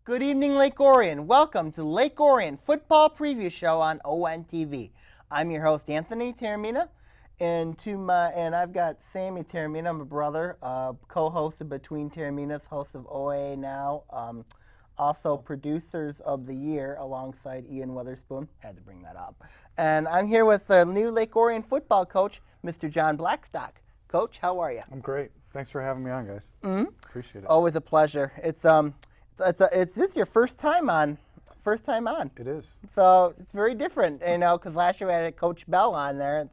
Good evening, Lake Orion. Welcome to Lake Orion Football Preview Show on ONTV. I'm your host, Anthony Taormina, and I've got Sammy Taormina, my brother, co-host of Between Taorminas, host of OA Now, also producers of the year alongside Ian Weatherspoon. Had to bring that up. And I'm here with the new Lake Orion football coach, Mr. John Blackstock. Coach, how are you? I'm great. Thanks for having me on, guys. Appreciate it. Always a pleasure. It's this your first time on? It is. So it's very different, because last year we had Coach Bell on there.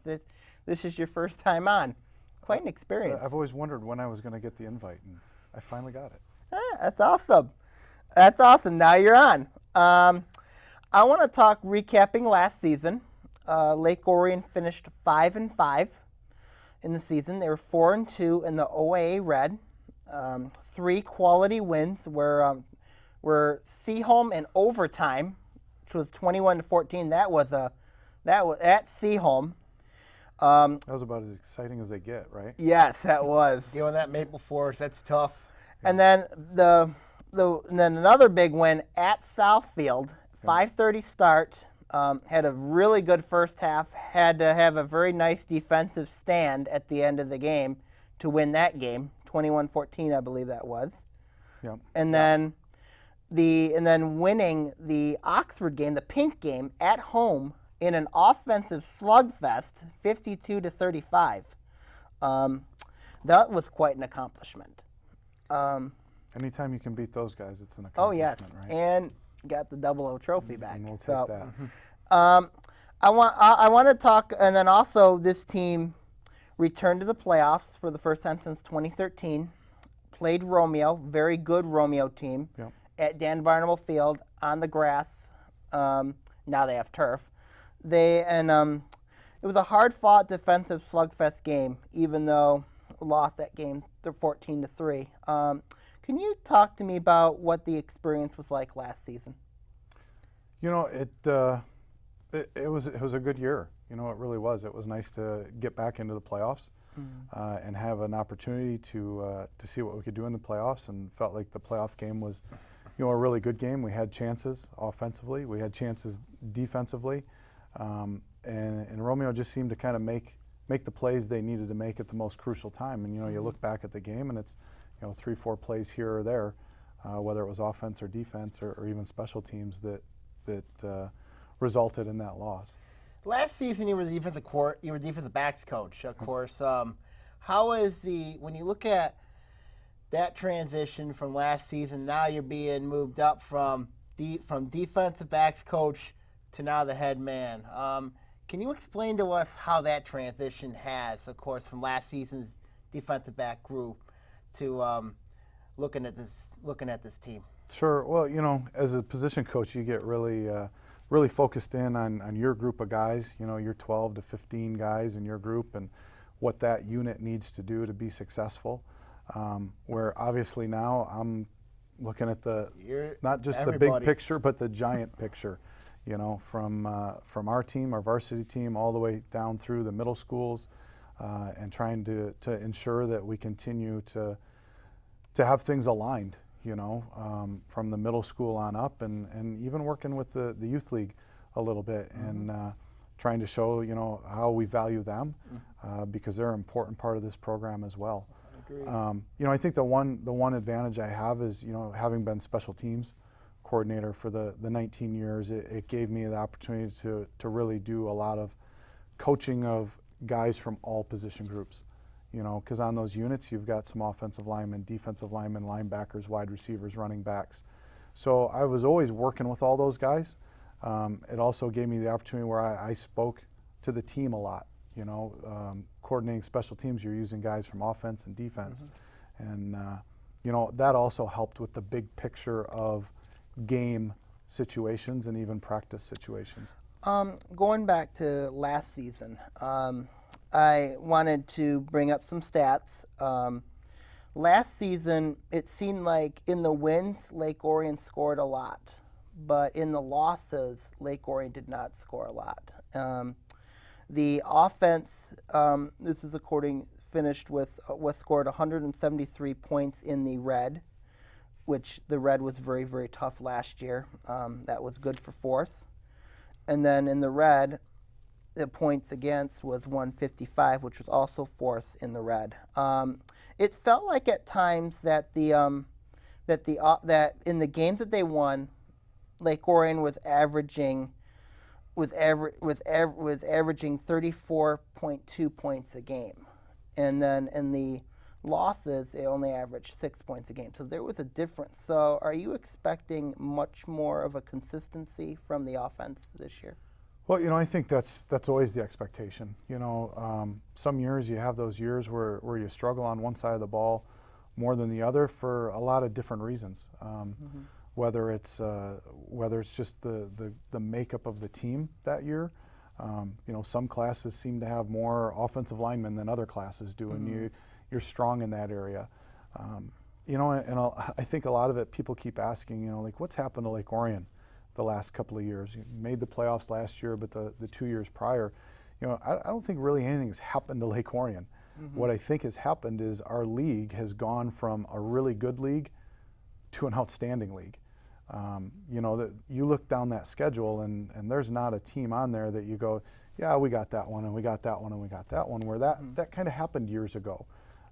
This is your first time on. Quite an experience. I've always wondered when I was going to get the invite, and I finally got it. That's awesome. That's awesome. Now you're on. I want to talk recapping last season. Lake Orion finished 5-5 in the season. They were 4-2 in the OAA Red. 3 quality wins were Seaholm in overtime, which was 21-14. That was at Seaholm. That was about as exciting as they get, right? Yes, that was. Doing that Maple Forest, that's tough. And then and then another big win at Southfield, 5:30 start. Had a really good first half. Had to have a very nice defensive stand at the end of the game to win that game, 21-14, I believe that was. Yeah. And then winning the Oxford game, the pink game, at home in an offensive slugfest, 52-35. That was quite an accomplishment. Anytime you can beat those guys, it's an Oh yes, accomplishment, right? and got the 00 trophy back. And we'll take So, that. I want to talk, and then also this team returned to the playoffs for the first time since 2013. Played Romeo, very good Romeo team, Yep. at Dan Barnable Field on the grass. Now they have turf. It was a hard-fought defensive slugfest game, even though lost that game 14-3. Can you talk to me about what the experience was like last season? You know, it was a good year. You know, it really was. It was nice to get back into the playoffs and have an opportunity to see what we could do in the playoffs, and felt like the playoff game was, a really good game. We had chances offensively. We had chances defensively. And Romeo just seemed to kind of make the plays they needed to make at the most crucial time. And, you look back at the game and it's, 3-4 plays here or there, whether it was offense or defense or even special teams that resulted in that loss. Last season, you were the defensive backs coach, of course. How is when you look at that transition from last season, now you're being moved up from defensive backs coach to now the head man. Can you explain to us how that transition has, of course, from last season's defensive back group to looking at this team? Sure. Well, as a position coach, you get really focused in on your group of guys, your 12 to 15 guys in your group and what that unit needs to do to be successful. Where obviously now I'm looking at not just the big picture, but the giant picture, from our team, our varsity team, all the way down through the middle schools, and trying to ensure that we continue to have things aligned, from the middle school on up, and even working with the youth league a little bit, and trying to show, how we value them, because they're an important part of this program as well. I think the one advantage I have is, having been special teams coordinator for the 19 years, it gave me the opportunity to really do a lot of coaching of guys from all position groups, because on those units you've got some offensive linemen, defensive linemen, linebackers, wide receivers, running backs. So I was always working with all those guys. It also gave me the opportunity where I spoke to the team a lot. Coordinating special teams, you're using guys from offense and defense. And, that also helped with the big picture of game situations and even practice situations. Going back to last season, I wanted to bring up some stats. Last season, it seemed like in the wins, Lake Orion scored a lot, but in the losses, Lake Orion did not score a lot. The offense, this is finished with scored 173 points in the red, which the red was very, very tough last year. That was good for fourth. And then in the red, the points against was 155, which was also fourth in the red. It felt like at times that that in the games that they won, Lake Orion was averaging 34.2 points a game, and then in the losses they only averaged 6 points a game. So there was a difference. So are you expecting much more of a consistency from the offense this year? Well, I think that's always the expectation. Some years you have those years where you struggle on one side of the ball more than the other for a lot of different reasons. Whether it's just the makeup of the team that year. Some classes seem to have more offensive linemen than other classes do, and you're strong in that area. I think a lot of it, people keep asking, like, what's happened to Lake Orion the last couple of years? You made the playoffs last year, but the 2 years prior, I don't think really anything has happened to Lake Orion. What I think has happened is our league has gone from a really good league to an outstanding league. You look down that schedule and there's not a team on there that you go, yeah, we got that one and we got that one and we got that one, where that kind of happened years ago.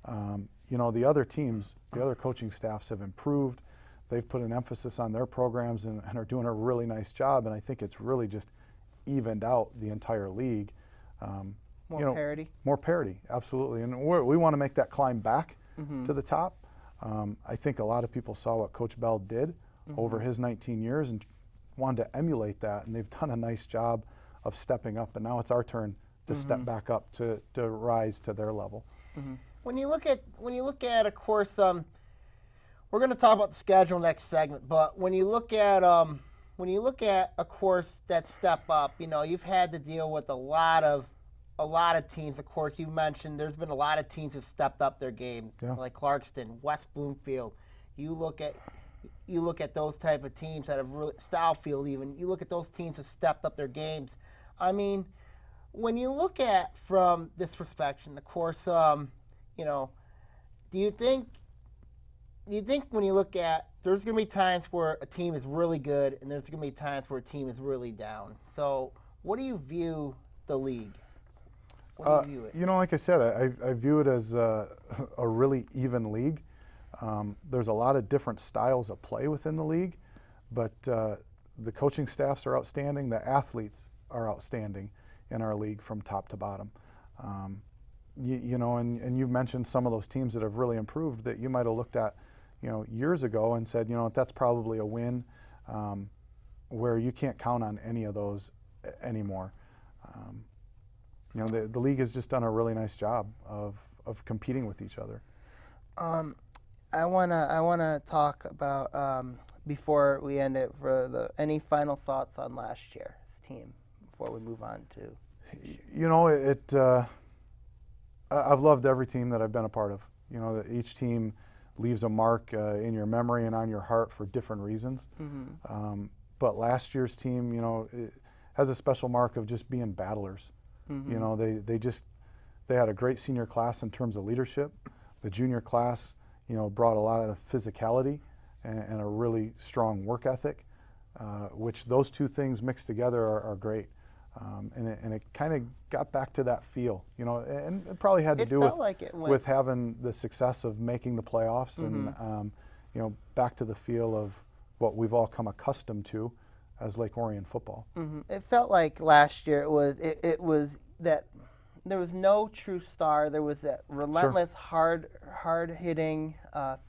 The other teams, the other coaching staffs have improved. They've put an emphasis on their programs and are doing a really nice job, and I think it's really just evened out the entire league. More parity? More parity, absolutely. And we want to make that climb back to the top. I think a lot of people saw what Coach Bell did over his 19 years and wanted to emulate that, and they've done a nice job of stepping up, and now it's our turn to step back up to rise to their level. When you look at, of course, we're going to talk about the schedule next segment, but when you look at, of course, that step up, you've had to deal with a lot of teams. Of course, you mentioned there's been a lot of teams who've stepped up their game, like Clarkston, West Bloomfield. You look at those type of teams that have really, Stoughfield even, you look at those teams that stepped up their games. I mean, when you look at from this perspective, of course, do you think when you look at, there's going to be times where a team is really good and there's going to be times where a team is really down. So what do you view the league? What do you view it? Like I said, I view it as a really even league. There's a lot of different styles of play within the league, but the coaching staffs are outstanding. The athletes are outstanding in our league from top to bottom. And you've mentioned some of those teams that have really improved that you might have looked at, years ago and said, that's probably a win, where you can't count on any of those anymore. The league has just done a really nice job of competing with each other. I wanna talk about before we end it, for any final thoughts on last year's team before we move on to. I've loved every team that I've been a part of. Each team leaves a mark in your memory and on your heart for different reasons. But last year's team, it has a special mark of just being battlers. They had a great senior class in terms of leadership. The junior class, brought a lot of physicality and a really strong work ethic, which those two things mixed together are great. And it kind of got back to that feel, and it probably had to do with having the success of making the playoffs and, back to the feel of what we've all come accustomed to as Lake Orion football. It felt like last year it was that there was no true star. There was that relentless, hard-hitting,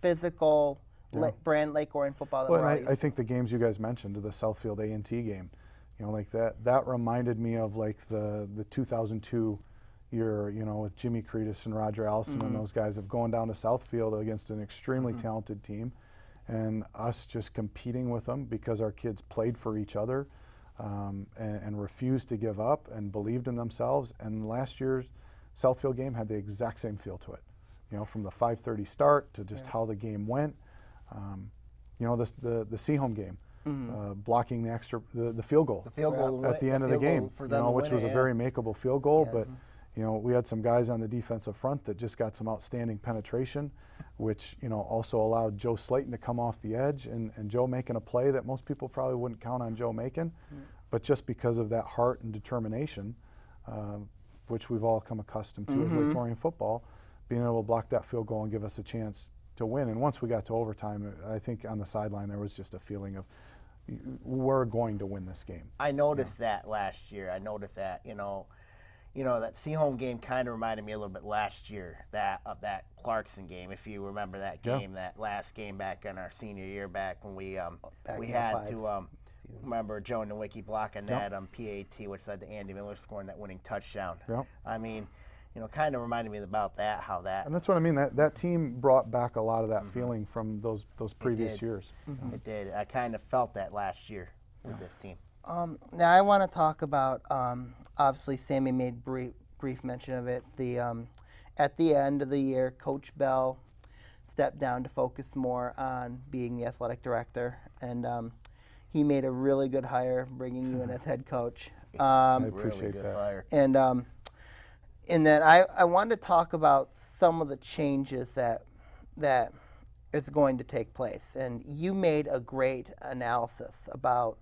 physical brand Lake Orion football. Well, and I think the games you guys mentioned, the Southfield A&T game, like that reminded me of like the 2002 year, with Jimmy Cretus and Roger Allison and those guys of going down to Southfield against an extremely talented team, and us just competing with them because our kids played for each other and refused to give up and believed in themselves. And last year's Southfield game had the exact same feel to it, from the 5:30 start to just how the game went. The Seaholm game. Blocking the field goal, at the end of the game, which was a very makeable field goal. But You know, we had some guys on the defensive front that just got some outstanding penetration, which, you know, also allowed Joe Slayton to come off the edge and Joe making a play that most people probably wouldn't count on Joe making. But just because of that heart and determination, which we've all come accustomed to as Lake Orion football, being able to block that field goal and give us a chance to win. And once we got to overtime, I think on the sideline there was just a feeling of we're going to win this game. I noticed that last year. I noticed that, you know, that Seaholm game kind of reminded me a little bit last year of that Clarkson game. If you remember that game, that last game back in our senior year, back when we had to remember Joe Nowicki blocking that PAT, which led to Andy Miller scoring that winning touchdown. I mean, you know, kind of reminded me about that, how that. And that's what I mean. That team brought back a lot of that feeling from those previous years. It did. I kind of felt that last year with this team. Now I want to talk about, obviously Sammy made brief mention of it. At the end of the year, Coach Bell stepped down to focus more on being the athletic director, and he made a really good hire, bringing you in as head coach. I appreciate really good that. Hire. And then I wanted to talk about some of the changes that is going to take place. And you made a great analysis about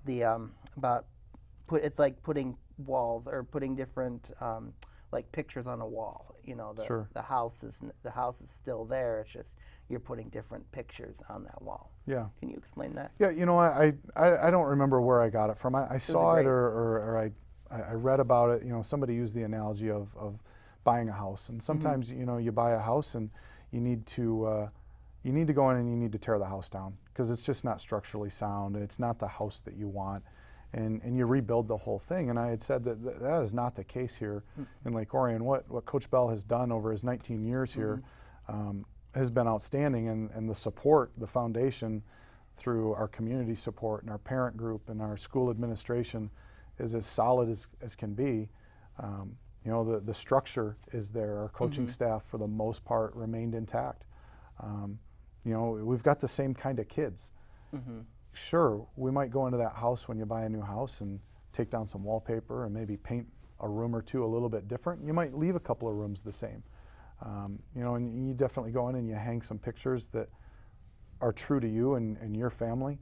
it's like putting walls or putting different like pictures on a wall. You know, the house is still there. It's just you're putting different pictures on that wall. Yeah. Can you explain that? Yeah, you know, I don't remember where I got it from. I saw it or I read about it. You know, somebody used the analogy of buying a house, and sometimes you know, you buy a house and you need to go in and you need to tear the house down because it's just not structurally sound and it's not the house that you want, and you rebuild the whole thing. And I had said that is not the case here in Lake Orion. What Coach Bell has done over his 19 years here has been outstanding, and the support, the foundation through our community support and our parent group and our school administration is as solid as can be. You know, the structure is there. Our coaching staff, for the most part, remained intact. You know, we've got the same kind of kids. Sure, we might go into that house when you buy a new house and take down some wallpaper and maybe paint a room or two a little bit different. You might leave a couple of rooms the same. You know, and you definitely go in and you hang some pictures that are true to you and your family.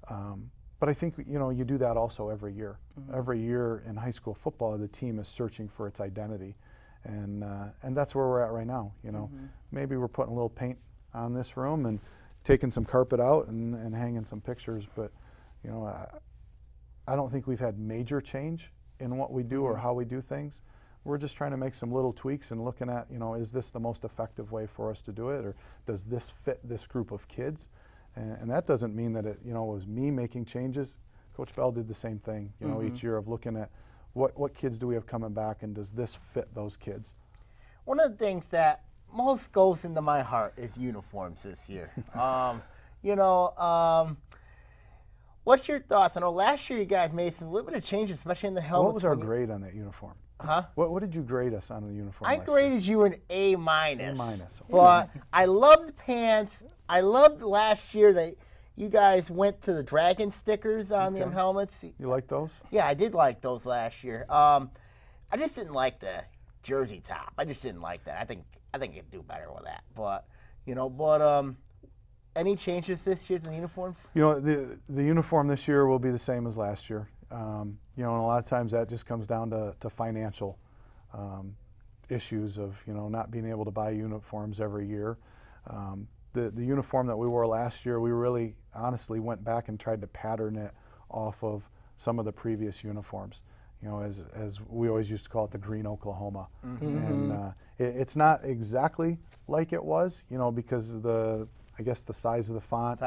But I think, you know, you do that also every year. Every year in high school football, the team is searching for its identity, and that's where we're at right now. You know, maybe we're putting a little paint on this room and taking some carpet out and hanging some pictures. But, you know, I don't think we've had major change in what we do or how we do things. We're just trying to make some little tweaks and looking at, you know, is this the most effective way for us to do it, or does this fit this group of kids? And that doesn't mean that it, you know, was me making changes. Coach Bell did the same thing, you know, each year of looking at what kids do we have coming back, and does this fit those kids? One of the things that most goes into my heart is uniforms this year. You know, what's your thoughts? I know last year you guys made some little bit of changes, especially in the helmets. What was our grade on that uniform? Huh? What did you grade us on the uniform? I graded you an A-. A-. But I love the pants. I loved last year that you guys went to the dragon stickers on the helmets. You like those? Yeah, I did like those last year. I just didn't like the jersey top. I just didn't like that. I think you could do better with that. But you know, any changes this year to the uniforms? You know, the uniform this year will be the same as last year. You know, and a lot of times that just comes down to financial issues of, you know, not being able to buy uniforms every year. The uniform that we wore last year, we really honestly went back and tried to pattern it off of some of the previous uniforms. You know, as we always used to call it, the green Oklahoma. And it's not exactly like it was, you know, because I guess the size of the font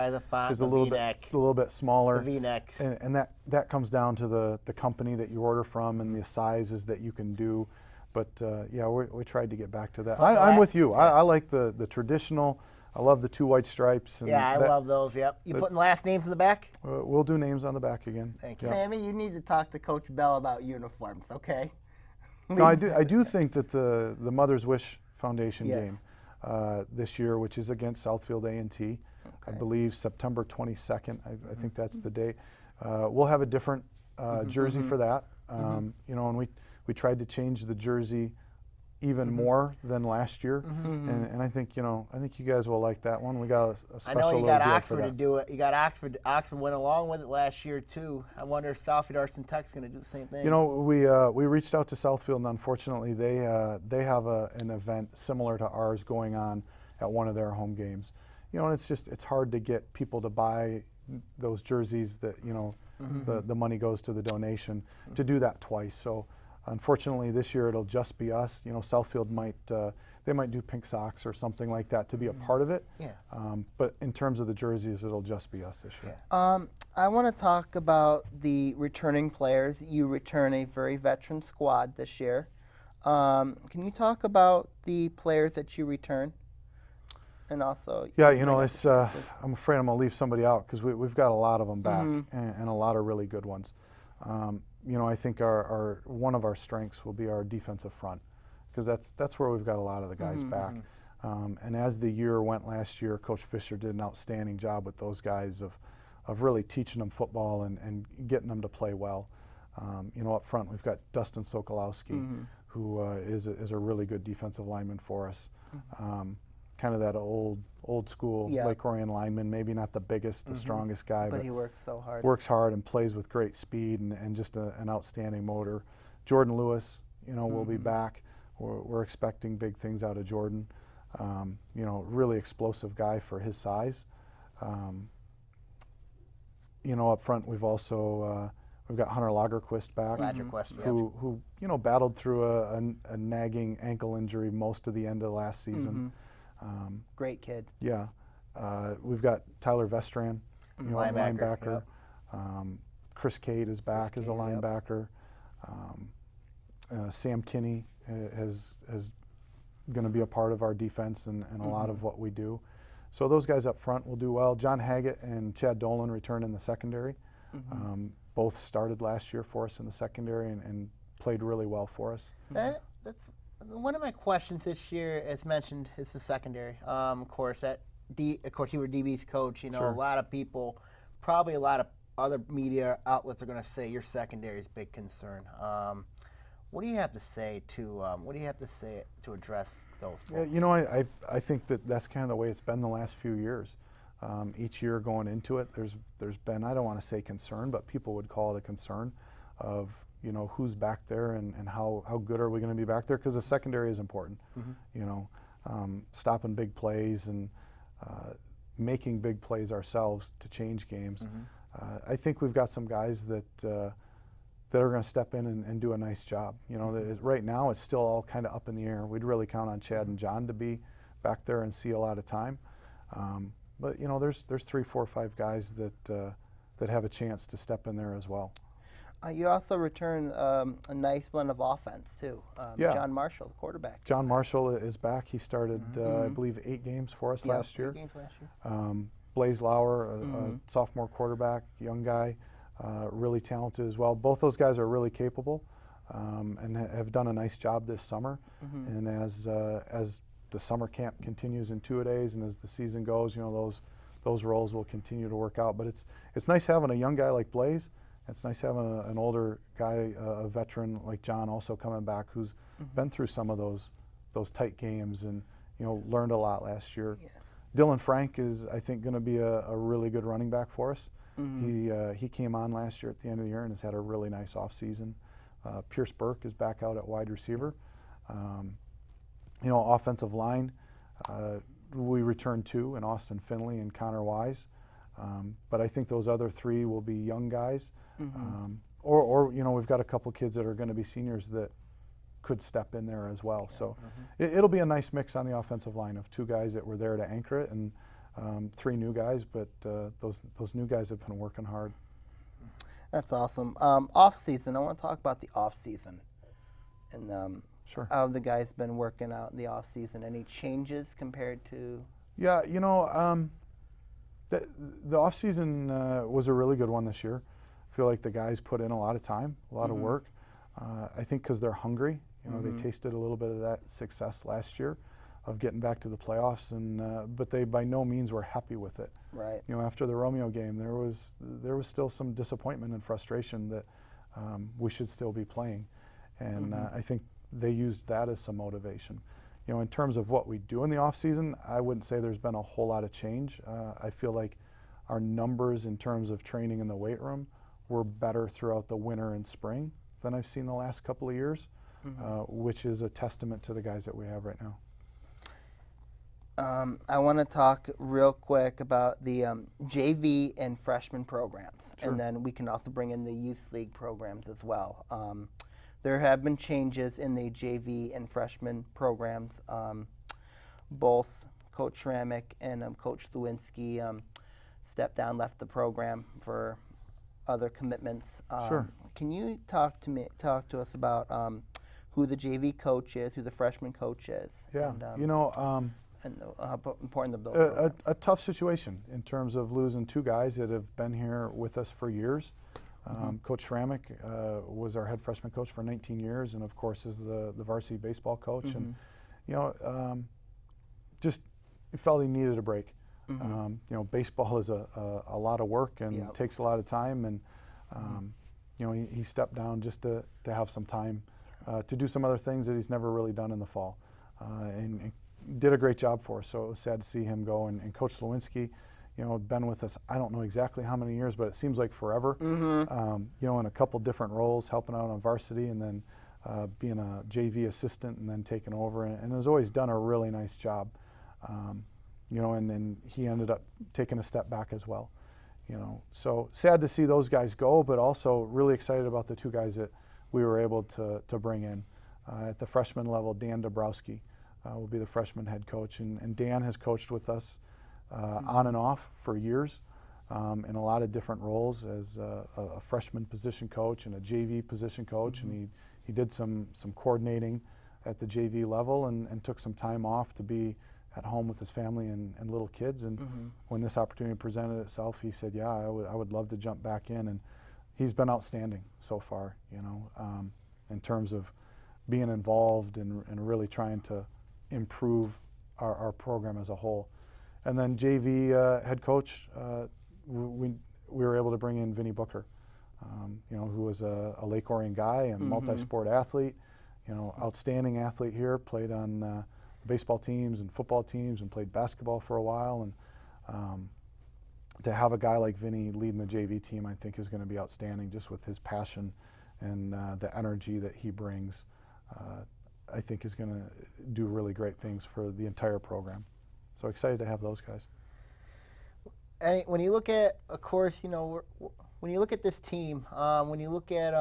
is a little bit smaller. The V-necks. And that comes down to the company that you order from and the sizes that you can do. But yeah, we tried to get back to that. I'm with you. I like the traditional. I love the 2 white stripes. And yeah, I love those. Yep. You putting last names in the back? We'll do names on the back again. Thank you. Sammy, you need to talk to Coach Bell about uniforms, okay? No, I do think that the Mother's Wish Foundation game this year, which is against Southfield A&T, I believe September 22nd. I think that's the date. We'll have a different jersey for that. You know, and we tried to change the jersey even more than last year, and I think I think you guys will like that one. We got a special I know you little got deal for Oxford to that. do it. You got Oxford. Oxford went along with it last year too. I wonder if Southfield Arts and Tech's going to do the same thing. You know, we reached out to Southfield, and unfortunately, they have an event similar to ours going on at one of their home games. You know, and it's hard to get people to buy those jerseys that the money goes to the donation to do that twice. So unfortunately this year it'll just be us. You know, Southfield might do pink socks or something like that to be a part of it. Yeah. But in terms of the jerseys, it'll just be us this year. I want to talk about the returning players. You return a very veteran squad this year. Can you talk about the players that you return? And also, yeah, you know, it's. I'm afraid I'm gonna leave somebody out because we've got a lot of them back and a lot of really good ones. You know, I think our one of our strengths will be our defensive front because that's where we've got a lot of the guys back. And as the year went last year, Coach Fisher did an outstanding job with those guys of really teaching them football and getting them to play well. You know, up front we've got Dustin Sokolowski, who is a really good defensive lineman for us. Kind of that old school Lake Orion lineman, maybe not the biggest, the strongest guy, but he works so hard. Works hard and plays with great speed and just an outstanding motor. Jordan Lewis, you know, will be back. We're expecting big things out of Jordan. You know, really explosive guy for his size. You know, up front we've also we've got Hunter Lagerquist back, who you know battled through a nagging ankle injury most of the end of last season. Great kid. Yeah. We've got Tyler Vestran, you know, linebacker. Chris Cade is back as a linebacker. Sam Kinney is going to be a part of our defense and a lot of what we do. So those guys up front will do well. John Haggett and Chad Dolan return in the secondary. Both started last year for us in the secondary and played really well for us. That's one of my questions this year, as mentioned, is the secondary. Of course, you were DB's coach. You know, a lot of people, probably a lot of other media outlets are going to say your secondary is a big concern. What do you have to say to address those folks? Yeah, you know, I think that's kind of the way it's been the last few years. Each year going into it, there's been, I don't want to say concern, but people would call it a concern of, you know, who's back there and how good are we going to be back there, because the secondary is important. You know, stopping big plays and making big plays ourselves to change games. I think we've got some guys that are going to step in and do a nice job. You know, right now it's still all kind of up in the air. We'd really count on Chad and John to be back there and see a lot of time. But you know, there's 3, 4, 5 guys that have a chance to step in there as well. You also return a nice blend of offense too. John Marshall, the quarterback. John Marshall is back. He started, I believe, 8 games for us last year. 8 games last year. Blaze Lauer, a sophomore quarterback, young guy, really talented as well. Both those guys are really capable and have done a nice job this summer. And as the summer camp continues in 2-a-days and as the season goes, you know, those roles will continue to work out. But it's nice having a young guy like Blaze. It's nice having an older guy, a veteran like John, also coming back, who's been through some of those tight games and, you know, learned a lot last year. Dylan Frank is, I think, going to be a really good running back for us. He came on last year at the end of the year and has had a really nice offseason. Pierce Burke is back out at wide receiver. You know, offensive line, we returned 2 in Austin Finley and Connor Wise. But I think those other 3 will be young guys. Or you know, we've got a couple kids that are going to be seniors that could step in there as well. So it'll be a nice mix on the offensive line of 2 guys that were there to anchor it and 3 new guys, but those new guys have been working hard. That's awesome. Off season, I want to talk about the off season and Sure. how the guys been working out in the off season. Any changes compared to? Yeah, you know, the off season was a really good one this year. I feel like the guys put in a lot of time, a lot of work. I think because they're hungry. You know, they tasted a little bit of that success last year of getting back to the playoffs, and but they by no means were happy with it. Right. You know, after the Romeo game, there was still some disappointment and frustration that we should still be playing, and I think they used that as some motivation. You know, in terms of what we do in the off season, I wouldn't say there's been a whole lot of change. I feel like our numbers in terms of training in the weight room were better throughout the winter and spring than I've seen the last couple of years, which is a testament to the guys that we have right now. I want to talk real quick about the JV and freshman programs, Sure. and then we can also bring in the youth league programs as well. There have been changes in the JV and freshman programs. Both Coach Schrammick and Coach Lewinsky stepped down, left the program for other commitments. Sure. Can you talk to us about who the JV coach is, who the freshman coach is? Yeah, And, and how important those programs. a tough situation in terms of losing two guys that have been here with us for years. Coach Schrammick was our head freshman coach for 19 years, and of course is the varsity baseball coach. And just felt he needed a break. Baseball is a lot of work and takes a lot of time, and he stepped down just to have some time to do some other things that he's never really done in the fall, and did a great job for us. So it was sad to see him go. And Coach Lewinsky, been with us, I don't know exactly how many years, but it seems like forever. In a couple different roles, helping out on varsity, and then being a JV assistant, and then taking over, and has always done a really nice job. And then he ended up taking a step back as well. So sad to see those guys go, but also really excited about the two guys that we were able to bring in. At the freshman level, Dan Dabrowski will be the freshman head coach, and Dan has coached with us on and off for years in a lot of different roles as a freshman position coach and a JV position coach, and he did some coordinating at the JV level, and took some time off to be at home with his family and little kids. And when this opportunity presented itself, he said, yeah, I would love to jump back in. And he's been outstanding so far, in terms of being involved and really trying to improve our program as a whole. And then JV head coach, we were able to bring in Vinny Booker, who was a Lake Orion guy and multi-sport athlete, outstanding athlete here, played on baseball teams and football teams, and played basketball for a while. And to have a guy like Vinny leading the JV team, I think is going to be outstanding, just with his passion and the energy that he brings. I think is going to do really great things for the entire program. So excited to have those guys. And when you look at, of course, when you look at this team, when you look at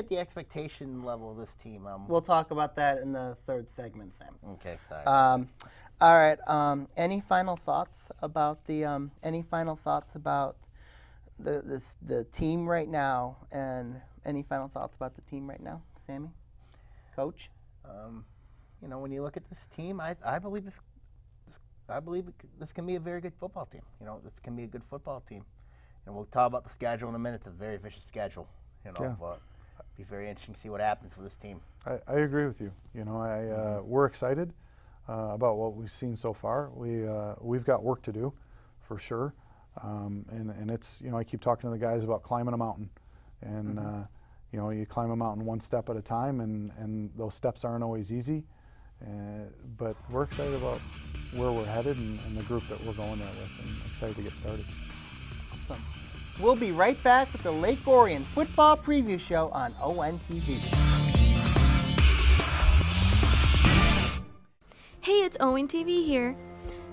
the expectation level of this team, we'll talk about that in the third segment, Sam. Okay, sorry. All right. Any final thoughts about the team right now, and any final thoughts about the team right now, Sammy, Coach? When you look at this team, I believe this can be a very good football team. This can be a good football team. And we'll talk about the schedule in a minute. It's a very vicious schedule. But it'll be very interesting to see what happens with this team. I agree with you. We're excited about what we've seen so far. We've got work to do, for sure. And it's, I keep talking to the guys about climbing a mountain, and you climb a mountain one step at a time, and those steps aren't always easy. But we're excited about where we're headed and the group that we're going there with, and excited to get started. Awesome. We'll be right back with the Lake Orion Football Preview Show on ONTV. Hey, it's ONTV here.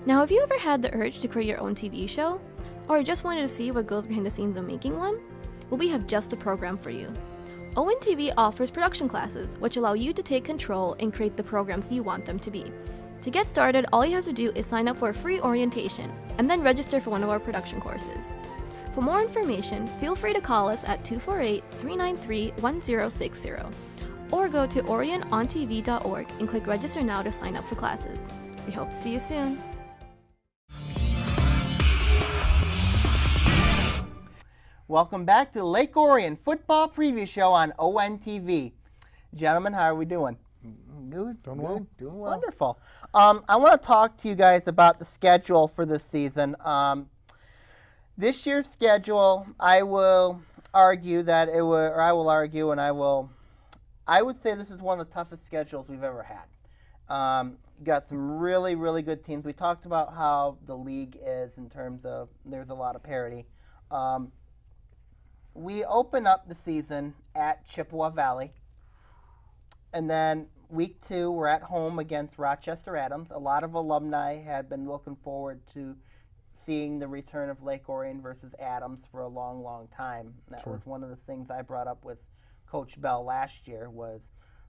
Now, have you ever had the urge to create your own TV show? Or just wanted to see what goes behind the scenes of making one? Well, we have just the program for you. ONTV offers production classes, which allow you to take control and create the programs you want them to be. To get started, all you have to do is sign up for a free orientation, and then register for one of our production courses. For more information, feel free to call us at 248-393-1060, or go to orionontv.org and click Register Now to sign up for classes. We hope to see you soon. Welcome back to the Lake Orion Football Preview Show on ONTV. Gentlemen, how are we doing? Good. Doing well. Doing well. Wonderful. I want to talk to you guys about the schedule for this season. This year's schedule, I will argue, and I will I would say this is one of the toughest schedules we've ever had. Got some really, really good teams. We talked about how the league is in terms of there's a lot of parity. We open up the season at Chippewa Valley, and then week 2 we're at home against Rochester Adams. A lot of alumni had been looking forward to seeing the return of Lake Orion versus Adams for a long, long time. That was one of the things I brought up with Coach Bell last year was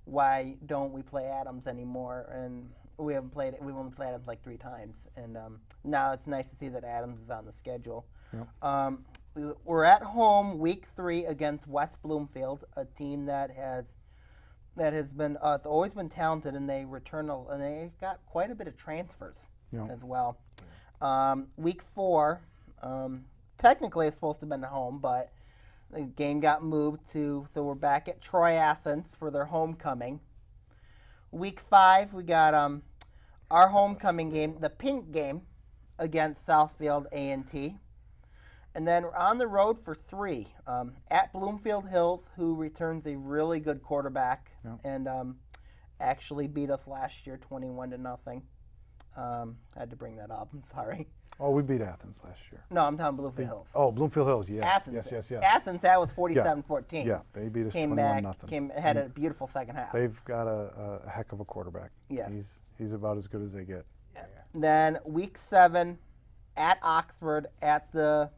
why don't we play Adams anymore? And we've only played Adams like 3 times. And now it's nice to see that Adams is on the schedule. Yep. We're at home week 3 against West Bloomfield, a team that has been it's always been talented, and they got quite a bit of transfers as well. Week 4, technically it's supposed to have been at home, but the game got moved so we're back at Troy Athens for their homecoming. Week 5, we got our homecoming game, the pink game, against Southfield A&T. And then we're on the road for 3 at Bloomfield Hills, who returns a really good quarterback and actually beat us last year 21-0. I had to bring that up. I'm sorry. Oh, we beat Athens last year. No, I'm talking Bloomfield Hills. Oh, Bloomfield Hills, yes. Athens, Yes. Athens, that was 47-14. Yeah, they beat us 21-0. Had a beautiful second half. They've got a heck of a quarterback. Yes. He's about as good as they get. Yeah. Then week 7 at Oxford at the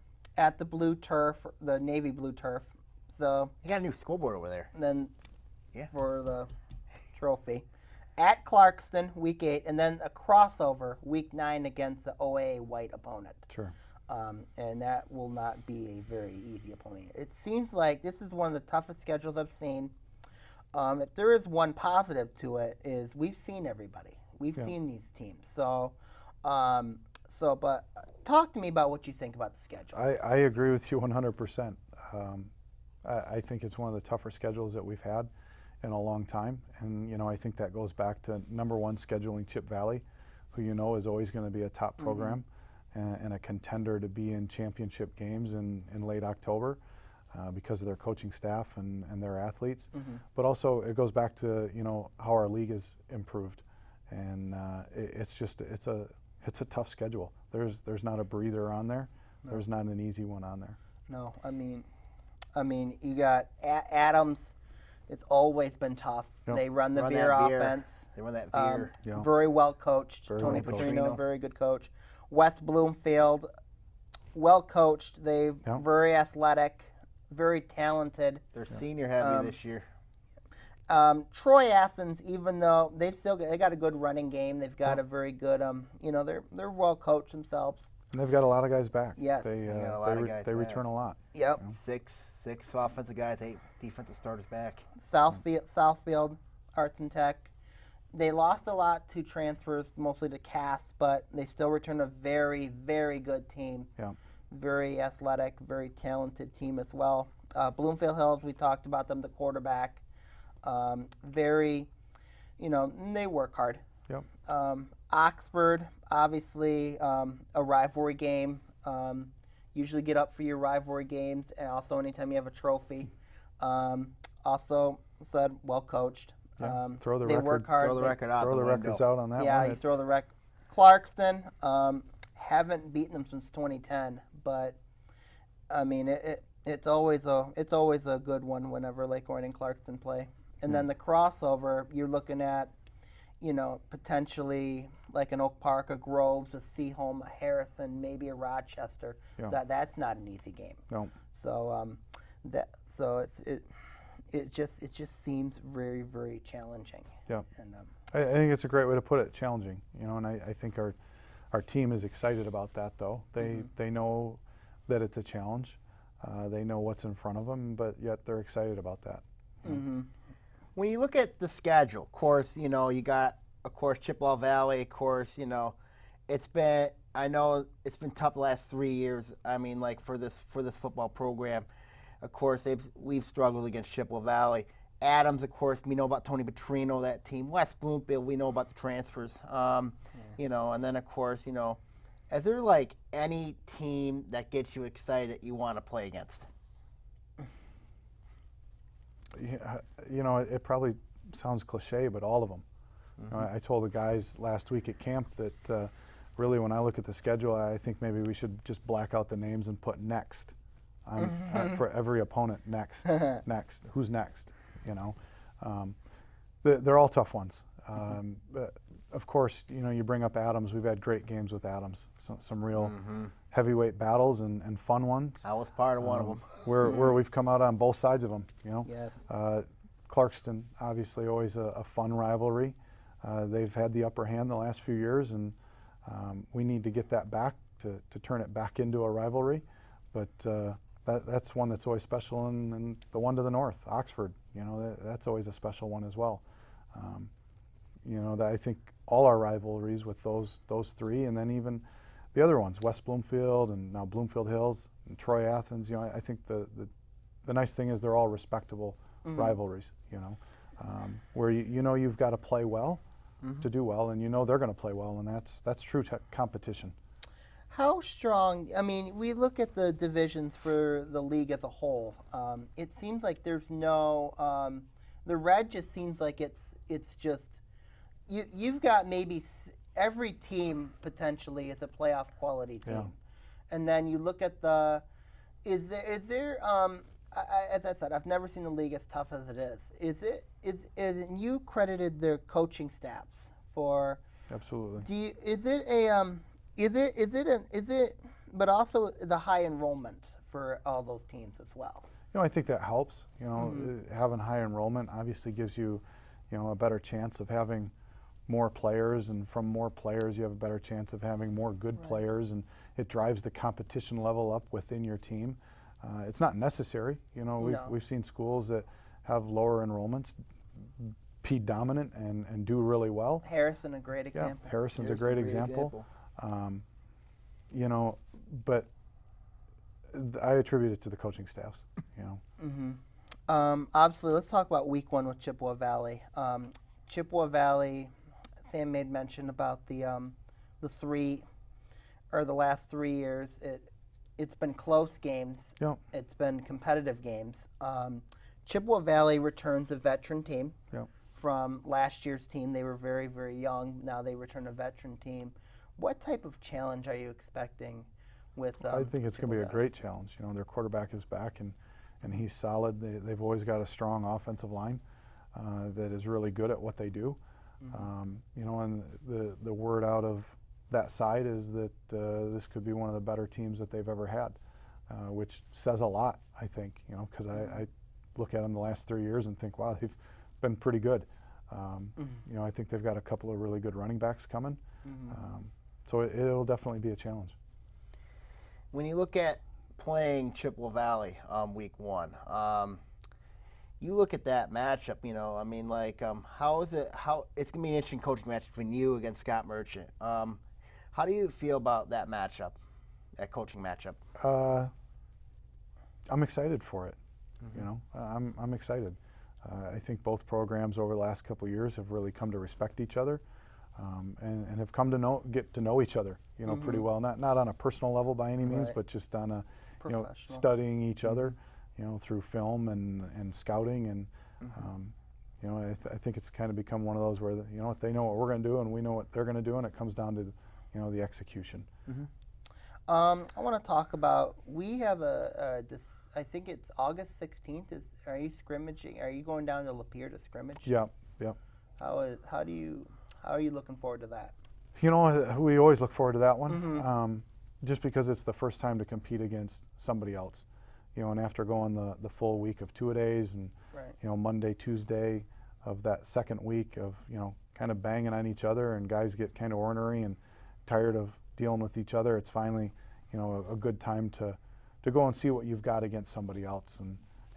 blue turf, the navy blue turf. So You got a new scoreboard over there. then for the trophy. At Clarkston, week 8, and then a crossover, week 9 against the OA white opponent. Sure. And that will not be a very easy opponent. It seems like this is one of the toughest schedules I've seen. If there is one positive to it, is we've seen everybody. We've seen these teams. But talk to me about what you think about the schedule. I agree with you 100%. I think it's one of the tougher schedules that we've had in a long time. And, I think that goes back to number 1, scheduling Chip Valley, who is always going to be a top program and a contender to be in championship games in late October because of their coaching staff and their athletes. But also it goes back to, how our league has improved. And it's a tough schedule. There's not a breather on there. No. There's not an easy one on there. No, I mean, you got Adams. It's always been tough. Yep. They run the veer offense. They run that veer. Very well coached. Tony Petrino, very good coach. West Bloomfield, well coached. They very athletic, very talented. They're senior heavy this year. Troy Athens, even though they got a good running game, they've got a very good they're well coached themselves. And they've got a lot of guys back. Yes, they return a lot. Yep. Six offensive guys, 8 defensive starters back. Southfield Arts and Tech. They lost a lot to transfers, mostly to Cass, but they still return a very, very good team. Yeah. Very athletic, very talented team as well. Bloomfield Hills, we talked about them, the quarterback. Very, they work hard. Yep. Oxford, obviously, a rivalry game. Usually get up for your rivalry games, and also anytime you have a trophy. Also said, well coached. Throw the they record. work hard. Throw the record out. Throw the records out on that one. Yeah, you throw the record. Clarkston, haven't beaten them since 2010, but I mean it's always a good one whenever Lake Orion and Clarkston play. And then the crossover, you're looking at, potentially like an Oak Park, a Groves, a Seaholm, a Harrison, maybe a Rochester. Yeah. That's not an easy game. No. So it just seems very, very challenging. Yeah. And I think it's a great way to put it, challenging. And I think our team is excited about that, though. They know that it's a challenge. They know what's in front of them, but yet they're excited about that. Mm-hmm. When you look at the schedule, of course, you got, of course, Chippewa Valley, of course, it's been tough the last 3 years. I mean, like for this football program, of course, we've struggled against Chippewa Valley. Adams, of course, we know about Tony Petrino, that team. West Bloomfield, we know about the transfers. And then, of course, is there like any team that gets you excited that you want to play against? You know, it probably sounds cliche, but all of them. You know, I told the guys last week at camp that really when I look at the schedule, I think maybe we should just black out the names and put next on, for every opponent. Next, next. Who's next? You know, they're all tough ones. But of course, you know, you bring up Adams. We've had great games with Adams. Some real heavyweight battles and fun ones. I was part of one of them. Where we've come out on both sides of them. You know. Yes. Clarkston, obviously, always a fun rivalry. They've had the upper hand the last few years, and we need to get that back to turn it back into a rivalry. But that's one that's always special, and the one to the north, Oxford, you know, that's always a special one as well. You know, I think all our rivalries with those three, and then even the other ones, West Bloomfield and now Bloomfield Hills and Troy Athens, you know, I think the nice thing is they're all respectable rivalries, you know, where you know you've got to play well to do well, and you know they're going to play well, and that's true competition. How strong? I mean, we look at the divisions for the league as a whole. It seems like there's no. The red just seems like it's just you've got maybe every team potentially is a playoff quality team, and then you look at the. Is there as I said, I've never seen the league as tough as it is. And you credited their coaching staffs for. Absolutely. But also the high enrollment for all those teams as well. You know, I think that helps. You know, having high enrollment obviously gives you, you know, a better chance of having more players, and from more players you have a better chance of having more good players, and it drives the competition level up within your team. It's not necessary. You know, we've seen schools that have lower enrollments be dominant and do really well. Harrison, a great example. Yeah, Harrison's a great example. You know, but I attribute it to the coaching staffs, you know. Obviously, let's talk about week one with Chippewa Valley. Chippewa Valley, Sam made mention about the last 3 years. It's been close games. Yep. It's been competitive games. Chippewa Valley returns a veteran team from last year's team. They were very, very young. Now they return a veteran team. What type of challenge are you expecting with I think it's going to be a great challenge. You know, their quarterback is back, and he's solid. They've always got a strong offensive line that is really good at what they do. You know, and the word out of that side is that this could be one of the better teams that they've ever had, which says a lot, I think, you know, because I look at them the last 3 years and think, wow, they've been pretty good. You know, I think they've got a couple of really good running backs coming. So it'll definitely be a challenge. When you look at playing Chippewa Valley week one, you look at that matchup, you know, I mean, like, it's going to be an interesting coaching match between you against Scott Merchant. How do you feel about that matchup, that coaching matchup? I'm excited for it. You know, I'm excited. I think both programs over the last couple of years have really come to respect each other, and have come to get to know each other, you know, pretty well. Not on a personal level by any means, but just on a, you know, studying each other, you know, through film and scouting, and you know, I think it's kind of become one of those where you know what, they know what we're going to do, and we know what they're going to do, and it comes down to you know, the execution. I want to talk about, we have I think it's August 16th. Are you scrimmaging? Are you going down to Lapeer to scrimmage? Yeah. How are you looking forward to that? You know, we always look forward to that one, just because it's the first time to compete against somebody else. You know, and after going the full week of two-a-days and you know, Monday, Tuesday of that second week of, you know, kind of banging on each other, and guys get kind of ornery and tired of dealing with each other, it's finally, you know, a good time to go and see what you've got against somebody else,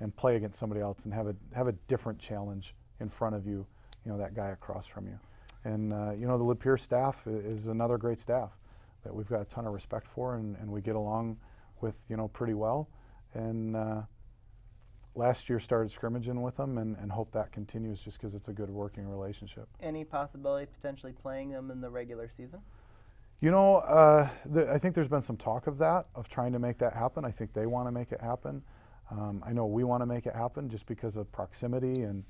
and play against somebody else, and have a different challenge in front of you, you know, that guy across from you. And you know, the Lapeer staff is another great staff that we've got a ton of respect for, and we get along with, you know, pretty well. And last year started scrimmaging with them, and hope that continues, just because it's a good working relationship. Any possibility of potentially playing them in the regular season? You know, I think there's been some talk of that, of trying to make that happen. I think they want to make it happen. I know we want to make it happen just because of proximity and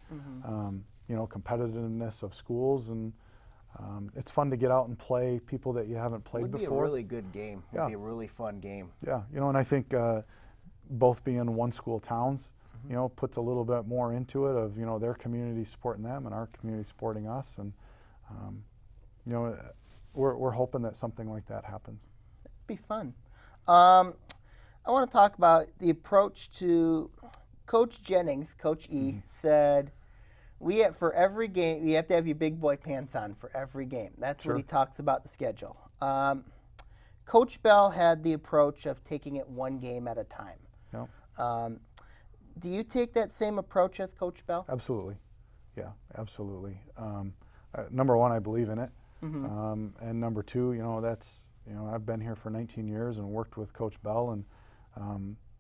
competitiveness of schools, and it's fun to get out and play people that you haven't played Would before. be a really good game. Would be a really fun game. Yeah, and I think both being one school towns, puts a little bit more into it of, their community supporting them and our community supporting us, and we're hoping that something like that happens. It'd be fun. I want to talk about the approach to Coach Jennings. Coach E said, for every game, you have to have your big boy pants on for every game. That's what he talks about the schedule. Coach Bell had the approach of taking it one game at a time. Yep. Do you take that same approach as Coach Bell? Absolutely. Yeah, absolutely. Number one, I believe in it. And number two, I've been here for 19 years and worked with Coach Bell and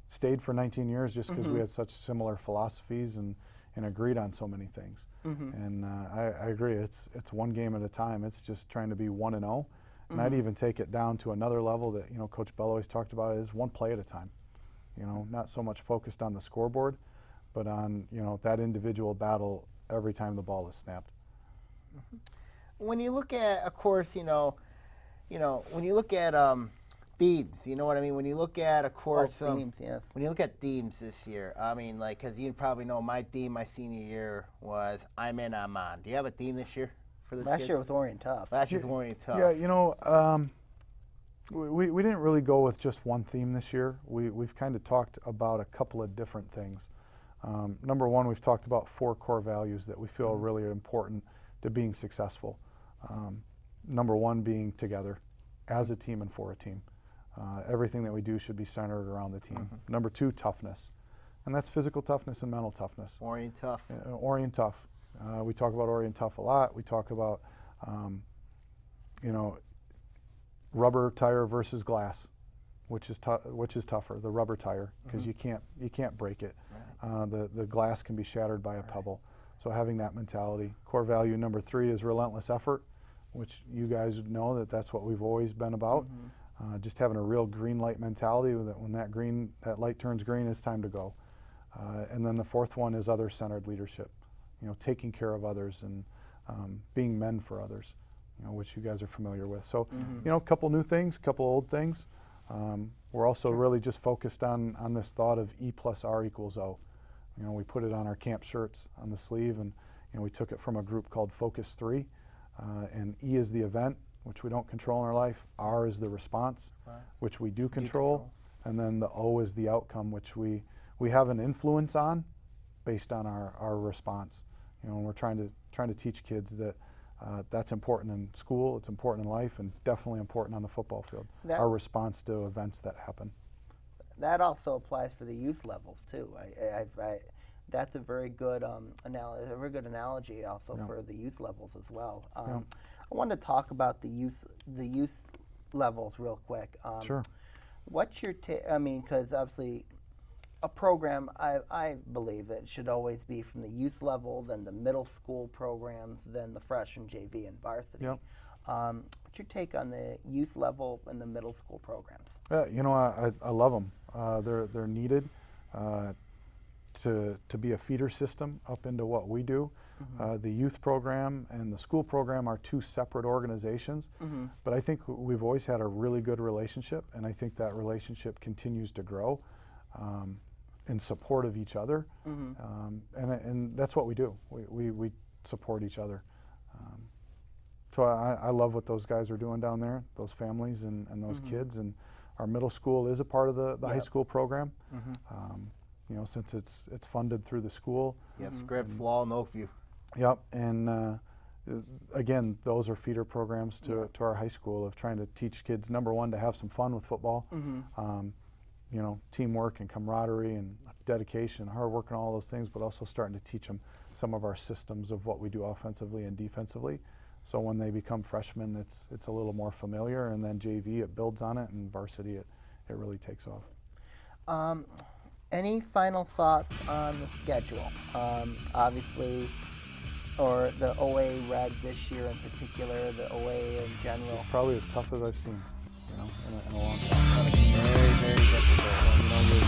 stayed for 19 years just because we had such similar philosophies and agreed on so many things. And I agree. It's one game at a time. It's just trying to be 1-0. And I'd even take it down to another level that Coach Bell always talked about is one play at a time. Not so much focused on the scoreboard, but on that individual battle every time the ball is snapped. When you look at, of course, when you look at themes, you know what I mean? When you look at, of course, themes, yes. When you look at themes this year, I mean, because you probably know my theme my senior year was I'm in, I'm on. Do you have a theme this year for the kids? Last year was Orion Tough. Last year was Orion Tough. Yeah, we didn't really go with just one theme this year. We've kind of talked about a couple of different things. Number one, we've talked about 4 core values that we feel are really important to being successful. Number one being together, as a team and for a team. Everything that we do should be centered around the team. Number 2, toughness. And that's physical toughness and mental toughness. Orion Tough. Orion Tough. We talk about Orion Tough a lot. We talk about, rubber tire versus glass, which is tougher, the rubber tire, because you can't break it. Right. The glass can be shattered by a pebble. So having that mentality. Core value number 3 is relentless effort, which you guys know that's what we've always been about. Just having a real green light mentality that when that light turns green, it's time to go. And then the 4th one is other-centered leadership, taking care of others and being men for others, which you guys are familiar with. So, a couple new things, a couple old things. We're also really just focused on this thought of E plus R equals O. We put it on our camp shirts on the sleeve, and we took it from a group called Focus 3. And E is the event, which we don't control in our life. R is the response, which we do control. And then the O is the outcome, which we have an influence on based on our response. And we're trying to teach kids that that's important in school, it's important in life, and definitely important on the football field. Our response to events that happen. That also applies for the youth levels too. That's a very good analogy also for the youth levels as well. I wanted to talk about the youth levels real quick. Sure. What's your because obviously a program, I believe it should always be from the youth level, then the middle school programs, then the freshman, JV, and varsity. Yep. What's your take on the youth level and the middle school programs? I love them. They're needed to be a feeder system up into what we do. The youth program and the school program are 2 separate organizations, but I think we've always had a really good relationship, and I think that relationship continues to grow in support of each other, and that's what we do. We support each other. So I love what those guys are doing down there, those families and those kids, and our middle school is a part of the high school program. Since it's funded through the school. Yep, Scripps, Wall, and Oakview. Yep, and again, those are feeder programs to our high school of trying to teach kids, number one, to have some fun with football, teamwork and camaraderie and dedication, hard work and all those things, but also starting to teach them some of our systems of what we do offensively and defensively. So when they become freshmen, it's a little more familiar, and then JV, it builds on it, and varsity, it really takes off. Any final thoughts on the schedule? Obviously, or the OA reg this year in particular, the OA in general. It's probably as tough as I've seen, in a long time. Very, very difficult.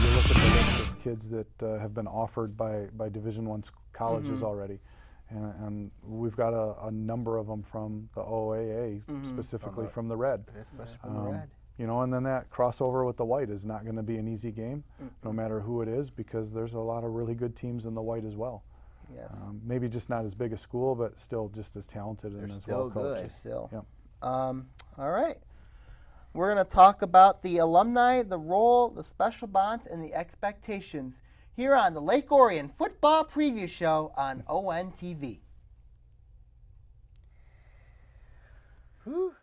You look at the list of kids that have been offered by Division I colleges already. And we've got a number of them from the OAA, specifically from the Red. Especially from the Red. You know, and then that crossover with the White is not going to be an easy game, no matter who it is, because there's a lot of really good teams in the White as well. Yes. Maybe just not as big a school, but still just as talented and as well coached. Good. Still. Yep. All right. We're going to talk about the alumni, the role, the special bonds, and the expectations here on the Lake Orion Football Preview Show on ONTV. Whew.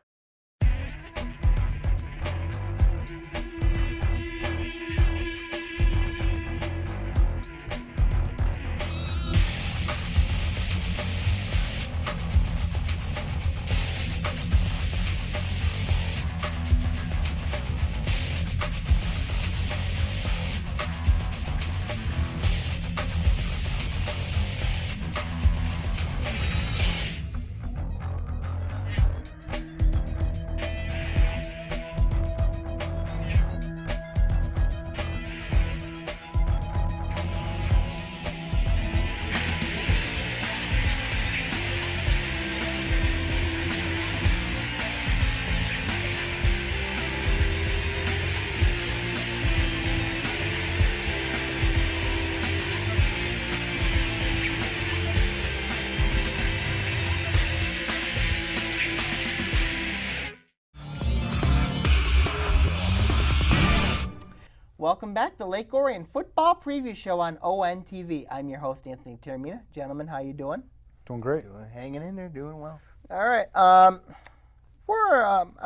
Welcome back to Lake Orion Football Preview Show on ONTV. I'm your host, Anthony Taormina. Gentlemen, how you doing? Doing great. Hanging in there, doing well. All right. I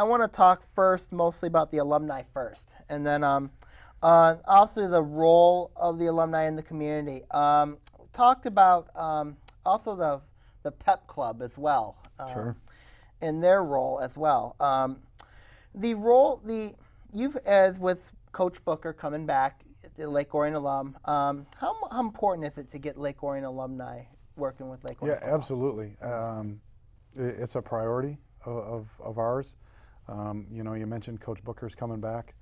want to talk first mostly about the alumni first, and then also the role of the alumni in the community. Talked about also the PEP Club as well. Sure. And their role as well. You've as with Coach Booker coming back, the Lake Orion alum. How important is it to get Lake Orion alumni working with Lake Orion? Yeah, absolutely. It's a priority of ours. You know, you mentioned Coach Booker's coming back.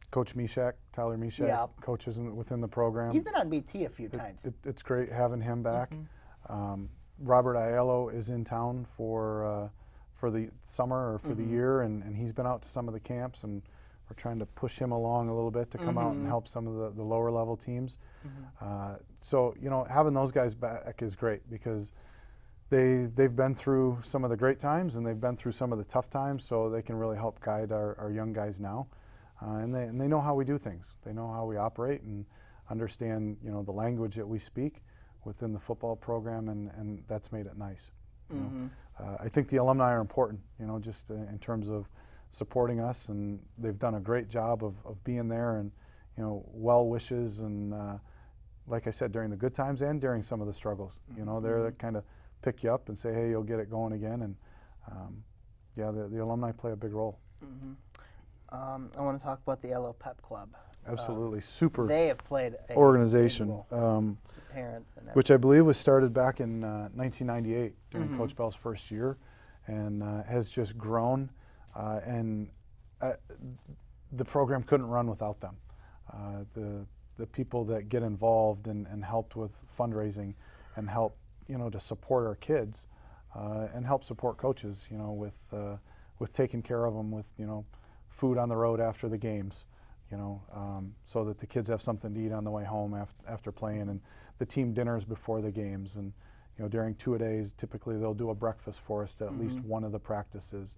Coach Mishak, Tyler Mishak, Yeah. coaches within the program. He's been on BT a few times. It's great having him back. Robert Aiello is in town for the summer or for the year, and he's been out to some of the camps, and we're trying to push him along a little bit to come out and help some of the lower level teams. So, you know, having those guys back is great because they've been through some of the great times and they've been through some of the tough times, so they can really help guide our young guys now. And they know how we do things. They know how we operate and understand, you know, the language that we speak within the football program, and that's made it nice. You know? I think the alumni are important, you know, just in terms of supporting us, and they've done a great job of being there and, you know, well wishes and like I said, during the good times and during some of the struggles. You know, they're that kind of pick you up and say, hey, you'll get it going again. And yeah, the alumni play a big role. I want to talk about the LO Pep Club. Absolutely. Super They have played a organization, big role. Parents and which I believe was started back in 1998 during Coach Bell's first year, and has just grown. And the program couldn't run without them. The people that get involved and helped with fundraising and help, you know, to support our kids and help support coaches, you know, with taking care of them with, you know, food on the road after the games, you know, so that the kids have something to eat on the way home after playing, and the team dinners before the games, and, you know, during two-a-days typically they'll do a breakfast for us to at least one of the practices.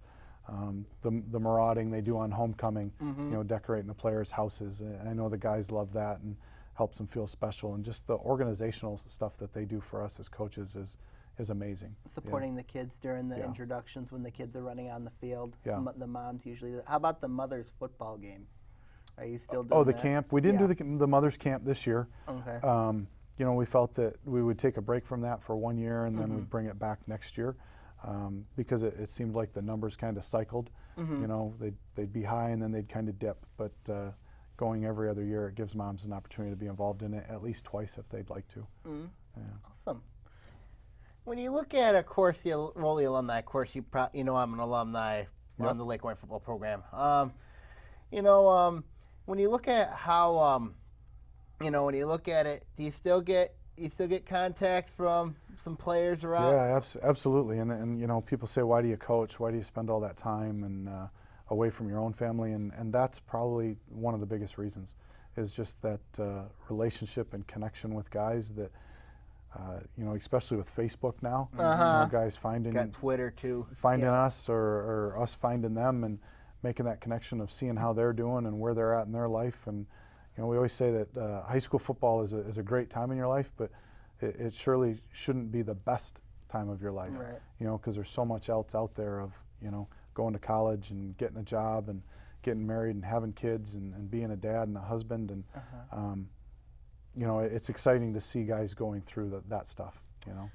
The marauding they do on homecoming, you know, decorating the players' houses. I know the guys love that and helps them feel special, and just the organizational stuff that they do for us as coaches is amazing. supporting the kids during the Yeah. introductions when the kids are running on the field. Yeah. The moms usually do that. How about the mother's football game? Are you still doing Oh, the that? camp. We didn't Yeah. do the mother's camp this year. Okay. You know, we felt that we would take a break from that for 1 year and then we'd bring it back next year, because it seemed like the numbers kind of cycled. You know, they'd be high and then they'd kind of dip. But going every other year, it gives moms an opportunity to be involved in it at least twice if they'd like to. Yeah. Awesome. When you look at, of course, the role of the alumni, of course, you know I'm an alumni on the Lake Orion football program. You know, when you look at how you know, when you look at it, do you still get contacts from some players around? Yeah, absolutely. And you know, people say, why do you coach? Why do you spend all that time and away from your own family? And that's probably one of the biggest reasons, is just that relationship and connection with guys that, you know, especially with Facebook now, you know, guys Got Twitter too. finding us or us finding them and making that connection of seeing how they're doing and where they're at in their life. And you know, we always say that high school football is a great time in your life, but it surely shouldn't be the best time of your life. Right. You know, because there's so much else out there of, you know, going to college and getting a job and getting married and having kids and being a dad and a husband. And you know, it's exciting to see guys going through that stuff, you know.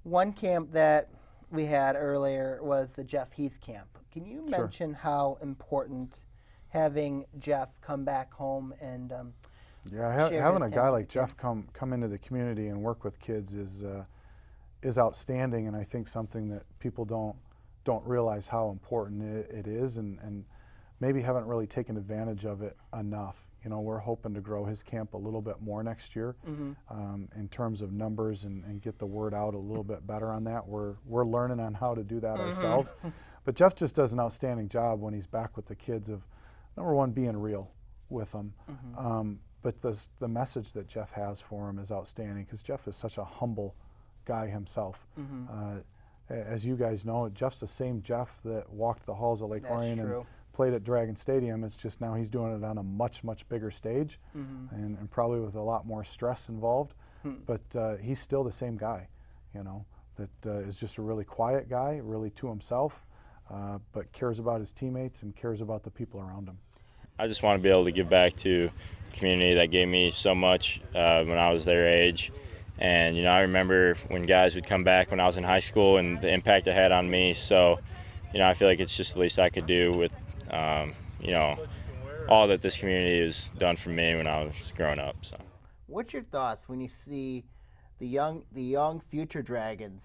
One camp that we had earlier was the Jeff Heath camp. Can you mention how important having Jeff come back home and yeah, share having his a guy talent like with Jeff come into the community and work with kids is outstanding, and I think something that people don't realize how important it is, and maybe haven't really taken advantage of it enough. You know, we're hoping to grow his camp a little bit more next year in terms of numbers and get the word out a little bit better on that. We're learning on how to do that ourselves. But Jeff just does an outstanding job when he's back with the kids of, number one, being real with them. But the message that Jeff has for him is outstanding, because Jeff is such a humble guy himself. As you guys know, Jeff's the same Jeff that walked the halls of Lake Orion and played at Dragon Stadium. It's just now he's doing it on a much, much bigger stage and probably with a lot more stress involved. But he's still the same guy, you know, that is just a really quiet guy, really to himself, but cares about his teammates and cares about the people around him. I just want to be able to give back to the community that gave me so much when I was their age. And, you know, I remember when guys would come back when I was in high school and the impact it had on me. So, you know, I feel like it's just the least I could do with, you know, all that this community has done for me when I was growing up. So, what's your thoughts when you see the young future Dragons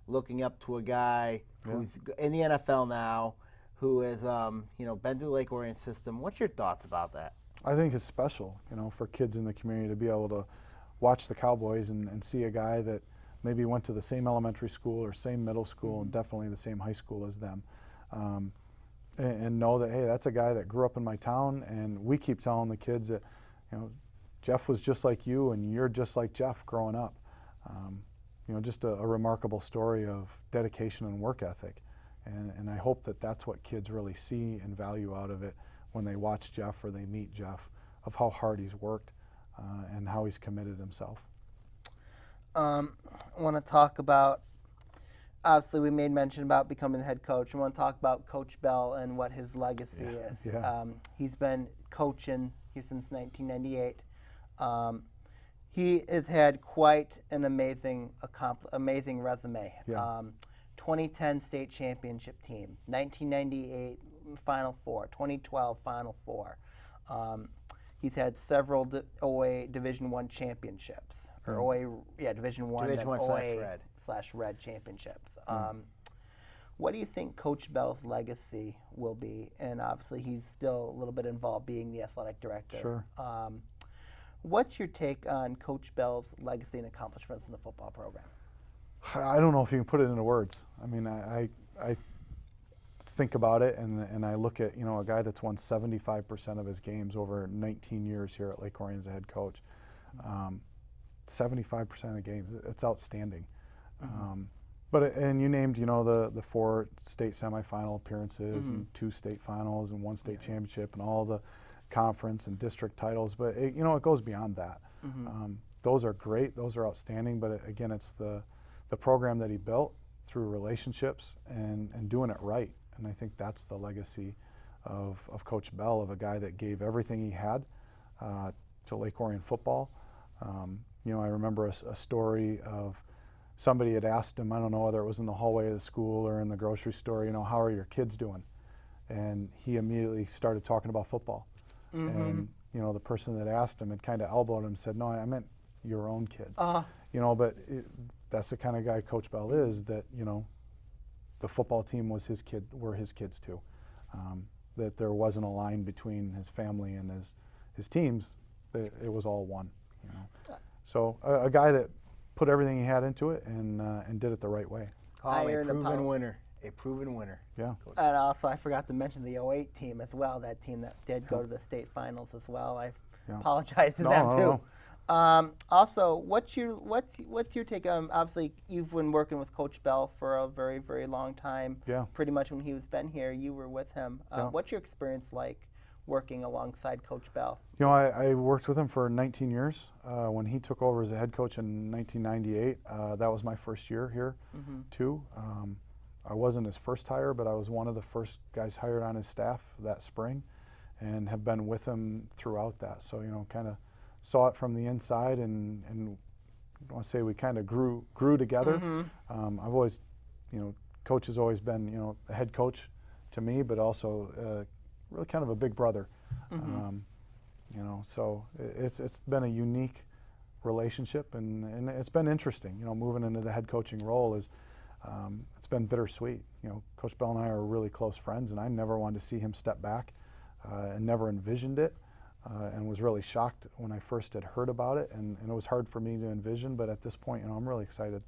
looking up to a guy who's in the NFL now, who has you know, been through the Lake Orion system? What's your thoughts about that? I think it's special, you know, for kids in the community to be able to watch the Cowboys and see a guy that maybe went to the same elementary school or same middle school and definitely the same high school as them, and know that, hey, that's a guy that grew up in my town. And we keep telling the kids that, you know, Jeff was just like you and you're just like Jeff growing up. You know, just a remarkable story of dedication and work ethic. And I hope that that's what kids really see and value out of it when they watch Jeff or they meet Jeff, of how hard he's worked and how he's committed himself. I want to talk about, obviously we made mention about becoming the head coach. I want to talk about Coach Bell and what his legacy is. Yeah. He's been coaching here since 1998. He has had quite an amazing resume. Yeah. 2010 state championship team, 1998 Final Four, 2012 Final Four. He's had several OA Division I championships, or OA, Division I, Division I OA /Red championships. What do you think Coach Bell's legacy will be? And obviously he's still a little bit involved being the athletic director. Sure. What's your take on Coach Bell's legacy and accomplishments in the football program? I don't know if you can put it into words. I mean, I think about it and I look at, you know, a guy that's won 75% of his games over 19 years here at Lake Orion as a head coach. 75% of the games, it's outstanding. And you named, you know, the 4 state semifinal appearances and 2 state finals and 1 state championship and all the conference and district titles, but you know, it goes beyond that. Those are great, those are outstanding, but again, it's the program that he built through relationships and doing it right. And I think that's the legacy of Coach Bell, of a guy that gave everything he had to Lake Orion football. You know, I remember a story of somebody had asked him, I don't know whether it was in the hallway of the school or in the grocery store, you know, how are your kids doing? And he immediately started talking about football. And, you know, the person that asked him had kind of elbowed him and said, no, I meant your own kids. You know, but that's the kind of guy Coach Bell is, that, you know, the football team was his kids too. That there wasn't a line between his family and his teams. it was all one. You know, so a guy that put everything he had into it and did it the right way. Call him a proven winner. A proven winner. Yeah. And also, I forgot to mention the 08 team as well. That team that did go to the state finals as well. I apologize to them too. Also, what's your take on? Obviously, you've been working with Coach Bell for a very, very long time. Yeah. Pretty much when he was been here, you were with him. What's your experience like working alongside Coach Bell? You know, I worked with him for 19 years. When he took over as a head coach in 1998, that was my first year here, too. I wasn't his first hire, but I was one of the first guys hired on his staff that spring, and have been with him throughout that. So, you know, kind of saw it from the inside, and I want to say we kind of grew together. I've always, you know, Coach has always been, you know, a head coach to me, but also really kind of a big brother. You know, so it's been a unique relationship, and it's been interesting. You know, moving into the head coaching role it's been bittersweet. You know, Coach Bell and I are really close friends, and I never wanted to see him step back, and never envisioned it, and was really shocked when I first had heard about it, and it was hard for me to envision. But at this point, you know, I'm really excited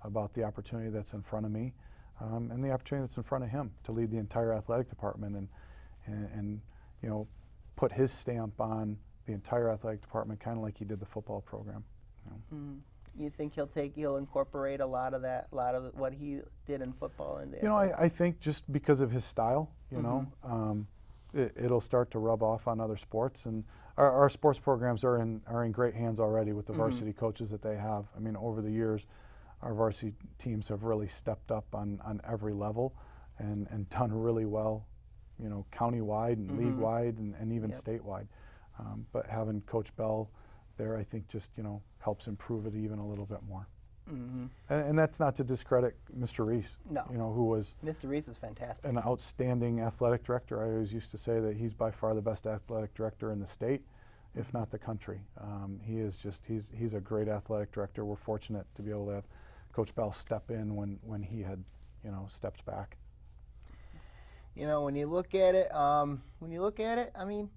about the opportunity that's in front of me, and the opportunity that's in front of him to lead the entire athletic department, and you know, put his stamp on the entire athletic department, kind of like he did the football program. You know. You think he'll incorporate a lot of what he did in football into? You know, I think just because of his style, you know, it'll start to rub off on other sports, and our sports programs are in great hands already with the varsity coaches that they have. I mean, over the years, our varsity teams have really stepped up on every level, and done really well, you know, county-wide and league-wide and even statewide. But having Coach Bell there, I think, just, you know, helps improve it even a little bit more. And that's not to discredit Mr. Reese, you know, who was Mr. Reese is fantastic, an outstanding athletic director. I always used to say that he's by far the best athletic director in the state, if not the country. He is just he's a great athletic director. We're fortunate to be able to have Coach Bell step in when he had, you know, stepped back. You know, when you look at it, I mean,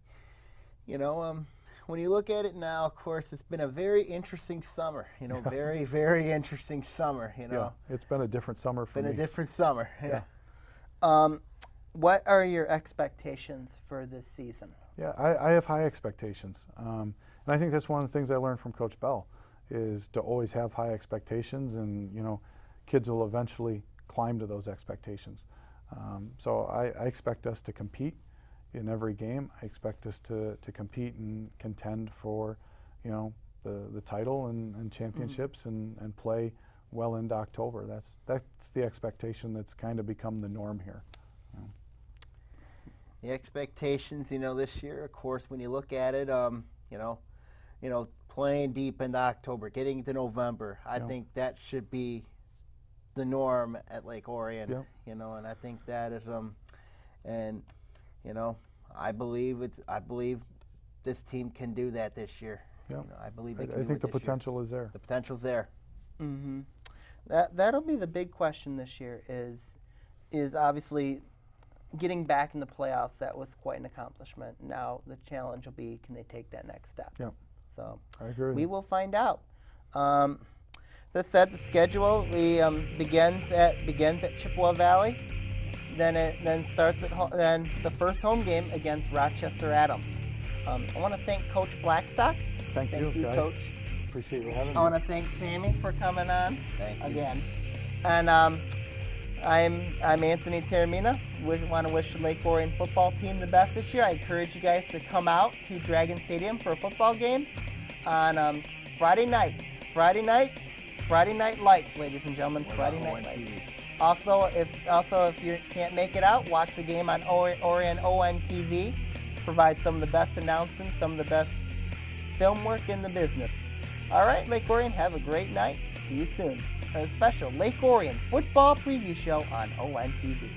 you know, when you look at it now, of course, it's been a very interesting summer. You know, very, very interesting summer. You know, yeah, it's been a different summer for me. Been a different summer. What are your expectations for this season? Yeah, I have high expectations, and I think that's one of the things I learned from Coach Bell, is to always have high expectations, and, you know, kids will eventually climb to those expectations. So I expect us to compete in every game. I expect us to compete and contend for, you know, the title and championships, and play well into October. That's the expectation that's kind of become the norm here. You know. The expectations, you know, this year, of course, when you look at it, you know, playing deep into October, getting to November, I think that should be the norm at Lake Orion. You know, and I think that is and you know, I believe this team can do that this year. Yeah. You know, I believe I think the potential is there. The potential's there. That'll be the big question this year. Is obviously getting back in the playoffs. That was quite an accomplishment. Now the challenge will be, can they take that next step? Yeah. So I agree. We will find out. That said, the schedule begins at Chippewa Valley. Then starts at then the first home game against Rochester Adams. I want to thank Coach Blackstock. Thank you, guys. Coach. Appreciate you having me. I want to thank Sammy for coming on. Thank you. Again. And I'm Anthony Taormina. We want to wish the Lake Orion football team the best this year. I encourage you guys to come out to Dragon Stadium for a football game on Friday night. Friday Night Lights, ladies and gentlemen. Friday Night Lights. Also, if you can't make it out, watch the game on Orion ONTV. Provide some of the best announcements, some of the best film work in the business. All right, Lake Orion, have a great night. See you soon. A special Lake Orion football preview show on ONTV.